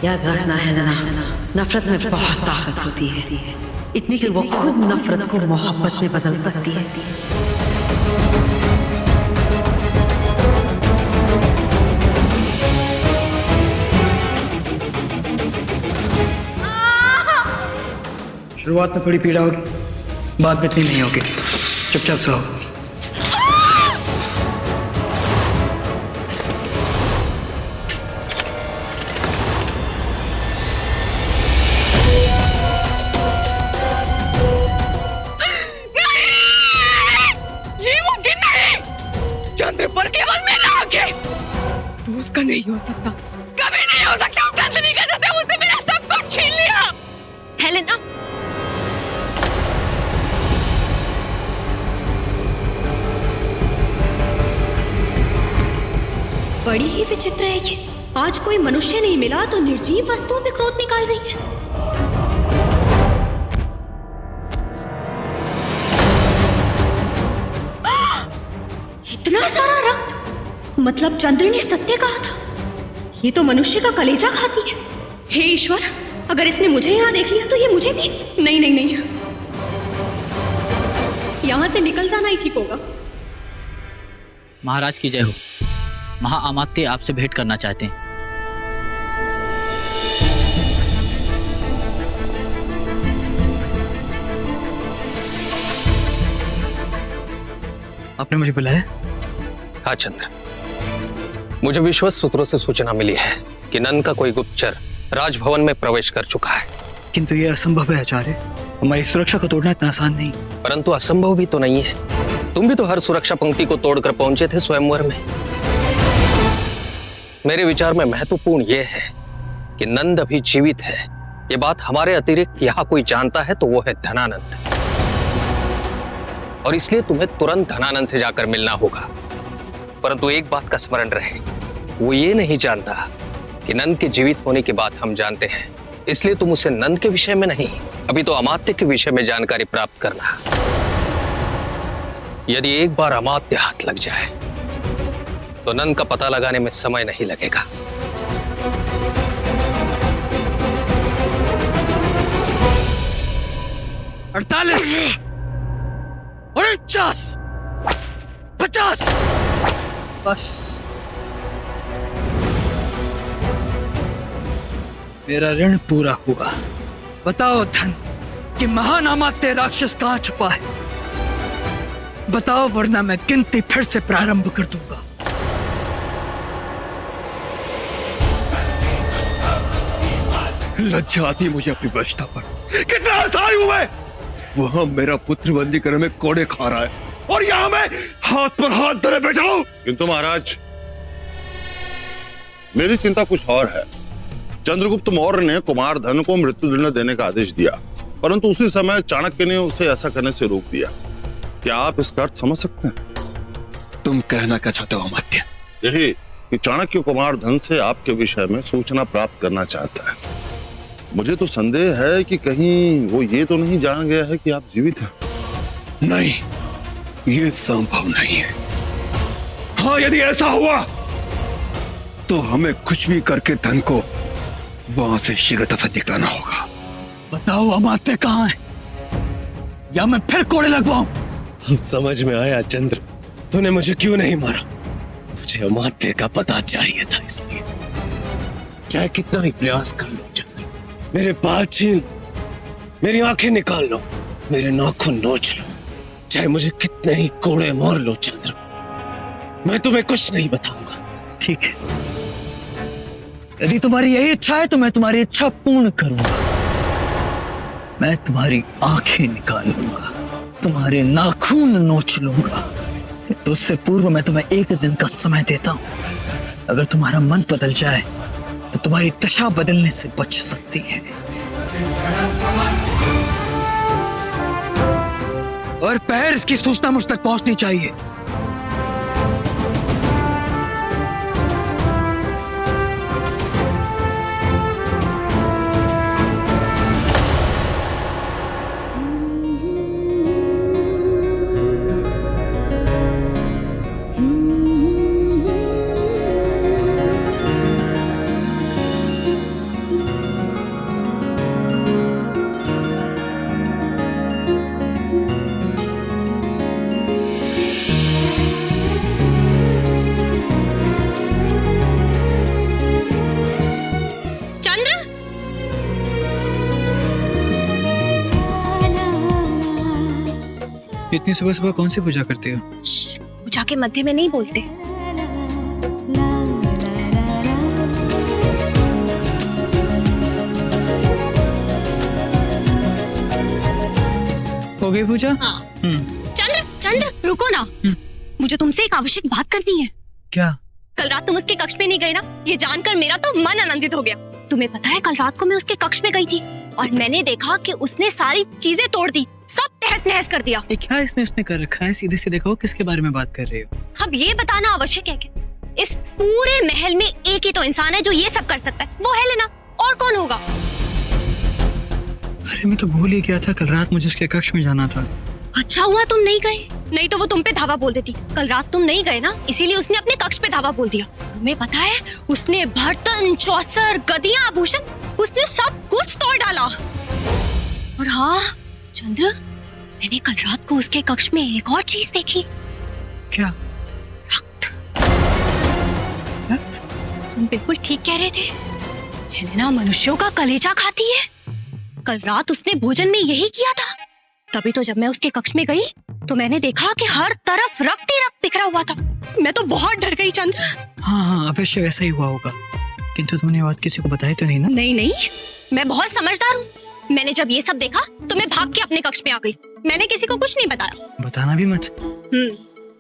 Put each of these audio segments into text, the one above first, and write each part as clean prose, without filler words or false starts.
याद रखना है ना, नफरत में बहुत ताकत होती है, इतनी कि वो खुद नफरत को मोहब्बत में बदल सकती है। शुरुआत में थोड़ी पीड़ा होगी, बाद में इतनी नहीं होगी। चुपचाप सो। चंद्र पर केवल मेरा हक है, वो उसका नहीं हो सकता, कभी नहीं हो सकता। उस नंदिनी का जिसने मुझसे मेरा सब कुछ छीन लिया। हेलेना, बड़ी ही विचित्र है ये। आज कोई मनुष्य नहीं मिला तो निर्जीव वस्तुओं पे क्रोध निकाल रही है। इतना सारा रक्त, मतलब चंद्र ने सत्य कहा था। ये तो मनुष्य का कलेजा खाती है। हे ईश्वर, अगर इसने मुझे यहाँ देख लिया तो ये मुझे भी। नहीं नहीं नहीं, यहाँ से निकल जाना ही ठीक होगा। महाराज की जय हो। महाअमात्य आपसे भेंट करना चाहते हैं। आपने मुझे बुलाया? हाँ चंद्र, मुझे विश्वस्त सूत्रों से सूचना मिली है कि नंद का कोई गुप्तचर राजभवन में प्रवेश कर चुका है। किंतु यह असंभव है आचार्य, हमारी सुरक्षा को तोड़ना इतना आसान नहीं। परंतु असंभव भी तो नहीं है। तुम भी तो हर सुरक्षा पंक्ति को तोड़कर पहुंचे थे स्वयंवर में। मेरे विचार में महत्वपूर्ण यह है कि नंद अभी जीवित है। ये बात हमारे अतिरिक्त यहाँ कोई जानता है तो वो है धनानंद, और इसलिए तुम्हें तुरंत धनानंद से जाकर मिलना होगा। परंतु एक बात का स्मरण रहे, वो ये नहीं जानता कि नंद के जीवित होने की बात हम जानते हैं। इसलिए तुम उसे नंद के विषय में नहीं, अभी तो अमात्य के विषय में जानकारी प्राप्त करना। यदि एक बार अमात्य हाथ लग जाए तो नंद का पता लगाने में समय नहीं लगेगा। अड़तालीस, 49, 50, बस मेरा ऋण पूरा हुआ। बताओ धन कि महान अमात्य राक्षस कहां छुपा है। बताओ, वरना मैं गिनती फिर से प्रारंभ कर दूंगा। लज्जा आती मुझे अपनी वशता पर। कितना असहाय हुए। वहां मेरा पुत्र बंदीगृह में कोड़े खा रहा है और यहां मैं हाथ पर हाथ धरे बैठा हूं। किंतु महाराज, मेरी चिंता कुछ और है। चंद्रगुप्त मौर्य ने कुमार धन को मृत्युदंड देने का आदेश दिया, परंतु उसी समय चाणक्य ने उसे ऐसा करने से रोक दिया। क्या आप इसका अर्थ समझ सकते हैं? तुम कहना क्या चाहते हो अमात्य? यही कि चाणक्य कुमार धन से आपके विषय में सूचना प्राप्त करना चाहता है। मुझे तो संदेह है कि कहीं वो ये तो नहीं जान गया है कि आप जीवित हैं। नहीं, ये संभव नहीं है। हाँ, यदि ऐसा हुआ तो हमें कुछ भी करके धन को वहां से शीघ्रता से निकलाना होगा। बताओ, अमात्य कहां है, या मैं फिर कोड़े लगवाऊं? अब समझ में आया चंद्र, तूने मुझे क्यों नहीं मारा। तुझे अमात्य का पता चाहिए था, इसलिए चाहे कितना ही प्रयास कर लो चंद्र, मेरे बाल छीन, मेरी आंखें निकाल लो, मेरे नाखून नोच लो, चाहे मुझे कितने ही कोड़े मार लो चंद्र, मैं तुम्हें कुछ नहीं बताऊंगा। ठीक है, यदि तुम्हारी यही इच्छा है तो मैं तुम्हारी इच्छा पूर्ण करूंगा। मैं तुम्हारी आंखें निकाल लूंगा, तुम्हारे नाखून नोच लूंगा। तो उससे पूर्व मैं तुम्हें एक दिन का समय देता हूं। अगर तुम्हारा मन बदल जाए तो तुम्हारी दशा बदलने से बच सकती है। और पहर इसकी सूचना मुझ तक पहुंचनी चाहिए। इतनी सुबह सुबह कौन सी पूजा करती हो? पूजा के मध्य में नहीं बोलते। हो गई पूजा? हाँ। चंद्र चंद्र रुको ना, मुझे तुमसे एक आवश्यक बात करनी है। क्या? कल रात तुम उसके कक्ष में नहीं गए ना, ये जानकर मेरा तो मन आनंदित हो गया। तुम्हें पता है कल रात को मैं उसके कक्ष में गई थी और मैंने देखा कि उसने सारी चीजें तोड़ दी, सब तहस नहस कर दिया। ये क्या इसने कर रखा है? सीधे सीधे कहो किसके बारे में बात कर रहे हो? अब ये बताना आवश्यक है कि इस पूरे महल में एक ही तो इंसान है जो ये सब कर सकता है, वो है लेना, और कौन होगा? अरे मैं तो भूल ही गया था, कल रात मुझे उसके कक्ष में जाना था। अच्छा हुआ तुम नहीं गए, नहीं तो वो तुम पे धावा बोल देती। कल रात तुम नहीं गए ना, इसीलिए उसने अपने कक्ष पे धावा बोल दिया। तुम्हें पता है उसने बर्तन, चौसर, गदियां, आभूषण, उसने सब कुछ तोड़ डाला। और हाँ चंद्र, मैंने कल रात को उसके कक्ष में एक और चीज देखी। क्या? रक्त। रक्त? तुम बिल्कुल ठीक कह रहे थे, हेलेना मनुष्यों का कलेजा खाती है। कल रात उसने भोजन में यही किया था। तभी तो जब मैं उसके कक्ष में गई तो मैंने देखा कि हर तरफ रक्त ही रक्त बिखरा हुआ था। मैं तो बहुत डर गई चंद्र। हाँ अवश्य वैसा ही हुआ होगा, किंतु तुमने बात किसी को बताई तो नहीं ना? नहीं, मैं बहुत समझदार हूँ। मैंने जब ये सब देखा तो मैं भाग के अपने कक्ष में आ गई। मैंने किसी को कुछ नहीं बताया। बताना भी मत।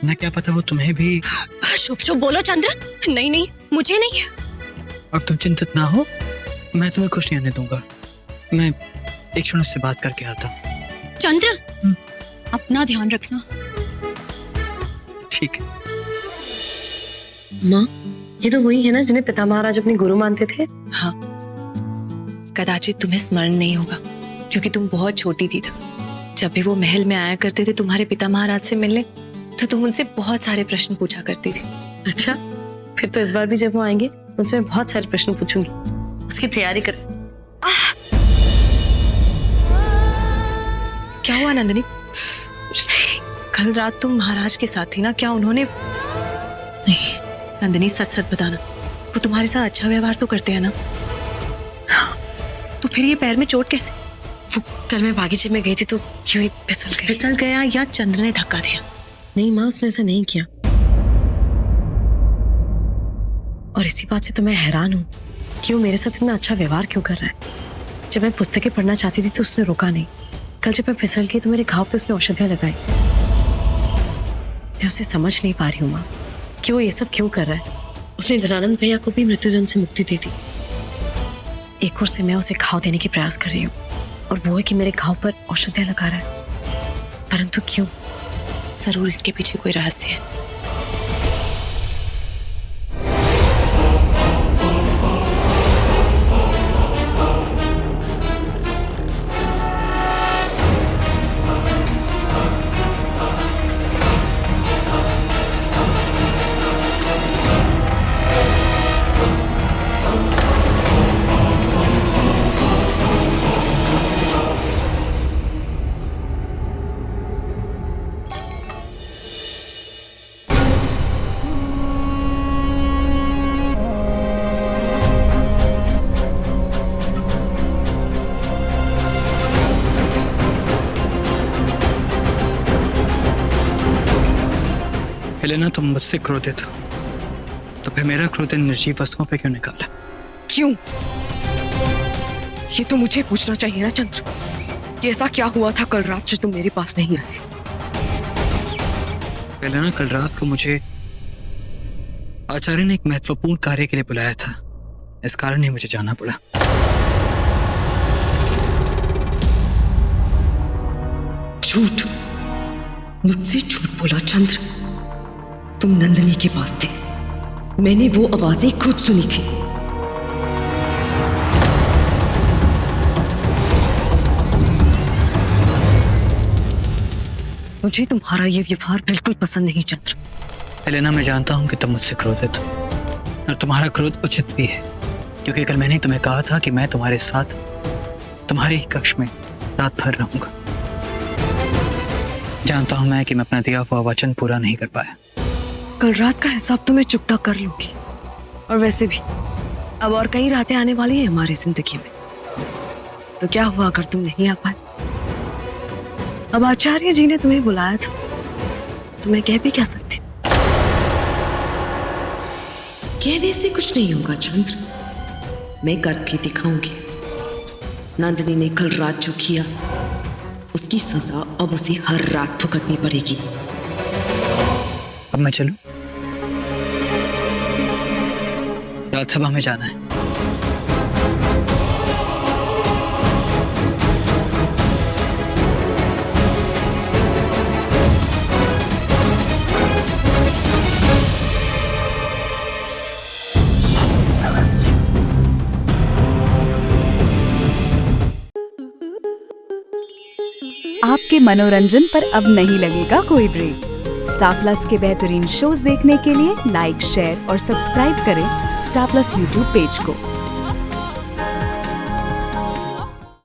ना क्या पता वो तुम्हें भी। शुभ बोलो चंद्र। नहीं, मुझे नहीं। अब तुम चिंतित ना हो, मैं तुम्हें खुश नहीं आने दूंगा। मैं एक क्षण उससे बात करके आता हूँ। चंद्र अपना ध्यान रखना। ठीक है। माँ, ये तो वही है ना जिन्हें पिता महाराज अपने गुरु मानते थे? हाँ, कदाचित तुम्हें स्मरण नहीं होगा क्योंकि तुम बहुत छोटी थी तब। जब भी वो महल में आया करते थे तुम्हारे पिता महाराज से मिलने, तो तुम उनसे बहुत सारे प्रश्न पूछा करती थी। अच्छा, फिर तो इस बार भी जब वो आएंगे उनसे मैं बहुत सारे प्रश्न पूछूंगी। उसकी तैयारी कर। क्या हुआ नंदिनी? कल रात तुम महाराज के साथ थी ना, क्या उन्होंने? नहीं नंदिनी, सच सच बताना, वो तुम्हारे साथ अच्छा व्यवहार तो करते हैं ना? तो फिर ये पैर में चोट कैसे? वो कल मैं बागीचे में गई थी तो क्यों ही फिसल गया या चंद्र ने धक्का दिया? नहीं माँ, उसने ऐसा नहीं किया। और इसी बात से तो मैं हैरान हूँ कि वो मेरे साथ इतना अच्छा व्यवहार क्यों कर रहा है। जब मैं पुस्तकें पढ़ना चाहती थी तो उसने रोका नहीं। कल जब मैं फिसल गई तो मेरे घाव पे उसने औषधियां लगाई। मैं उसे समझ नहीं पा रही हूँ माँ कि वो ये सब क्यों कर रहा है। उसने धनानंद भैया को भी मृत्युदंड से मुक्ति दे दी। एक ओर से मैं उसे घाव देने की प्रयास कर रही हूँ और वो है कि मेरे घाव पर औषधियां लगा रहा है, परंतु क्यों? जरूर इसके पीछे कोई रहस्य है। हेलेना, तुम मुझसे क्रोधित हो तो फिर मेरा क्रोध इन निर्जीव वस्तुओं पे क्यों निकाला? क्यों? ये तो मुझे पूछना चाहिए ना चंद्र, कि ऐसा क्या हुआ था कल रात जो तुम मेरे पास नहीं आए? हेलेना, कल रात को मुझे आचार्य ने एक महत्वपूर्ण कार्य के लिए बुलाया था, इस कारण ही मुझे जाना पड़ा। झूठ, मुझसे झूठ बोला चंद्र। तुम नंदिनी के पास थे, मैंने वो आवाजें खुद सुनी थी। मुझे तुम्हारा ये व्यवहार बिल्कुल पसंद नहीं चंद्र। हेलेना, मैं जानता हूं कि तुम मुझसे क्रोधित हो और तुम्हारा क्रोध उचित भी है, क्योंकि कल मैंने तुम्हें कहा था कि मैं तुम्हारे साथ तुम्हारे ही कक्ष में रात भर रहूंगा। जानता हूं मैं कि मैं अपना दिया हुआ वचन पूरा नहीं कर पाया। कल रात का हिसाब तो मैं चुकता कर लूंगी, और वैसे भी अब और कई रातें आने वाली हैं हमारी जिंदगी में, तो क्या हुआ अगर तुम नहीं आ पाए? अब आचार्य जी ने तुम्हें बुलाया था तो मैं कह भी क्या सकती। कहने से कुछ नहीं होगा चंद्र, मैं करके दिखाऊंगी। नंदिनी ने कल रात जो किया उसकी सजा अब उसे हर रात भुगतनी पड़ेगी। अब मैं चलूं? राजसभा में जाना है। आपके मनोरंजन पर अब नहीं लगेगा कोई ब्रेक। स्टार प्लस के बेहतरीन शोज देखने के लिए लाइक, शेयर और सब्सक्राइब करें स्टार प्लस यूट्यूब पेज को।